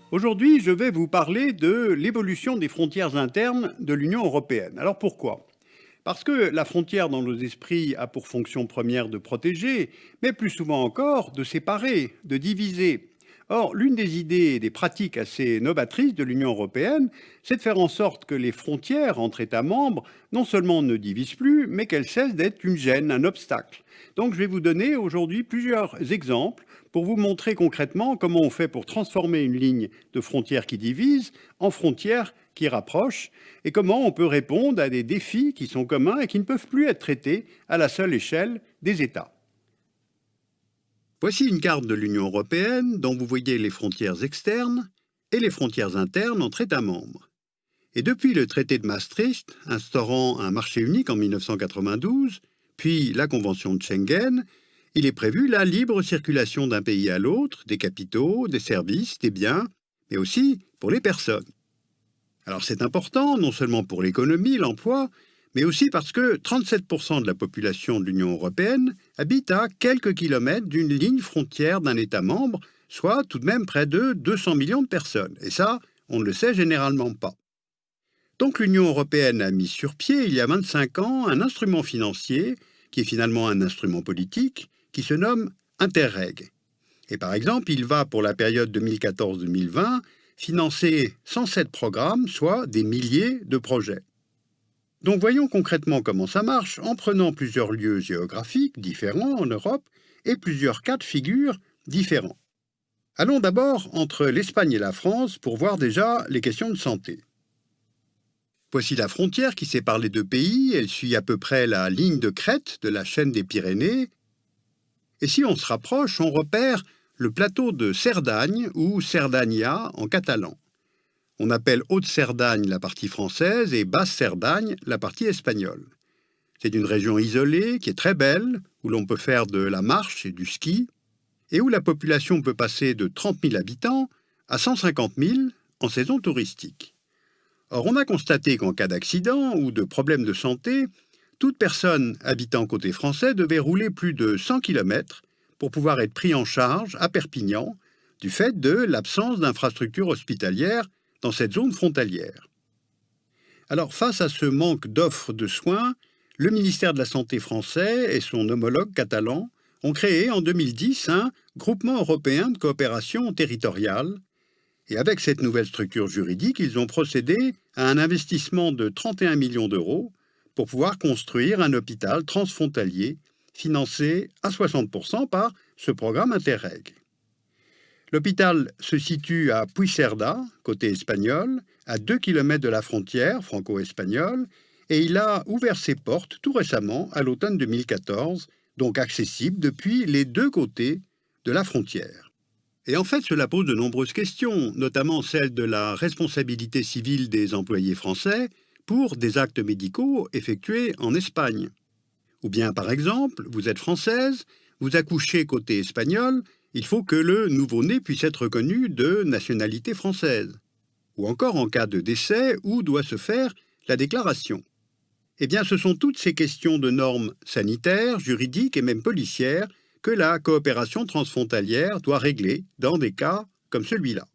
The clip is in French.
Aujourd'hui, je vais vous parler de l'évolution des frontières internes de l'Union européenne. Alors pourquoi? Parce que la frontière dans nos esprits a pour fonction première de protéger, mais plus souvent encore de séparer, de diviser. Or, l'une des idées et des pratiques assez novatrices de l'Union européenne, c'est de faire en sorte que les frontières entre États membres non seulement ne divisent plus, mais qu'elles cessent d'être une gêne, un obstacle. Donc je vais vous donner aujourd'hui plusieurs exemples pour vous montrer concrètement comment on fait pour transformer une ligne de frontières qui divise en frontières qui rapprochent et comment on peut répondre à des défis qui sont communs et qui ne peuvent plus être traités à la seule échelle des États. Voici une carte de l'Union européenne dont vous voyez les frontières externes et les frontières internes entre États membres. Et depuis le traité de Maastricht, instaurant un marché unique en 1992, puis la Convention de Schengen, il est prévu la libre circulation d'un pays à l'autre, des capitaux, des services, des biens, mais aussi pour les personnes. Alors c'est important, non seulement pour l'économie, l'emploi, mais aussi parce que 37% de la population de l'Union européenne habite à quelques kilomètres d'une ligne frontière d'un État membre, soit tout de même près de 200 millions de personnes. Et ça, on ne le sait généralement pas. Donc l'Union européenne a mis sur pied, il y a 25 ans, un instrument financier, qui est finalement un instrument politique, qui se nomme Interreg. Et par exemple, il va, pour la période 2014-2020, financer 107 programmes, soit des milliers de projets. Donc voyons concrètement comment ça marche en prenant plusieurs lieux géographiques différents en Europe et plusieurs cas de figure différents. Allons d'abord entre l'Espagne et la France pour voir déjà les questions de santé. Voici la frontière qui sépare les deux pays, elle suit à peu près la ligne de crête de la chaîne des Pyrénées. Et si on se rapproche, on repère le plateau de Cerdagne ou Cerdanya en catalan. On appelle Haute-Cerdagne la partie française et Basse-Cerdagne la partie espagnole. C'est une région isolée qui est très belle, où l'on peut faire de la marche et du ski, et où la population peut passer de 30 000 habitants à 150 000 en saison touristique. Or, on a constaté qu'en cas d'accident ou de problème de santé, toute personne habitant côté français devait rouler plus de 100 km pour pouvoir être pris en charge à Perpignan du fait de l'absence d'infrastructures hospitalières dans cette zone frontalière. Alors, face à ce manque d'offres de soins, le ministère de la Santé français et son homologue catalan ont créé en 2010 un groupement européen de coopération territoriale. Et avec cette nouvelle structure juridique, ils ont procédé à un investissement de 31 millions d'euros pour pouvoir construire un hôpital transfrontalier financé à 60% par ce programme Interreg. L'hôpital se situe à Puigcerdà, côté espagnol, à 2 km de la frontière franco-espagnole, et il a ouvert ses portes tout récemment, à l'automne 2014, donc accessible depuis les deux côtés de la frontière. Et en fait, cela pose de nombreuses questions, notamment celle de la responsabilité civile des employés français pour des actes médicaux effectués en Espagne. Ou bien, par exemple, vous êtes française, vous accouchez côté espagnol, il faut que le nouveau-né puisse être reconnu de nationalité française. Ou encore en cas de décès, où doit se faire la déclaration. Eh bien, ce sont toutes ces questions de normes sanitaires, juridiques et même policières que la coopération transfrontalière doit régler dans des cas comme celui-là.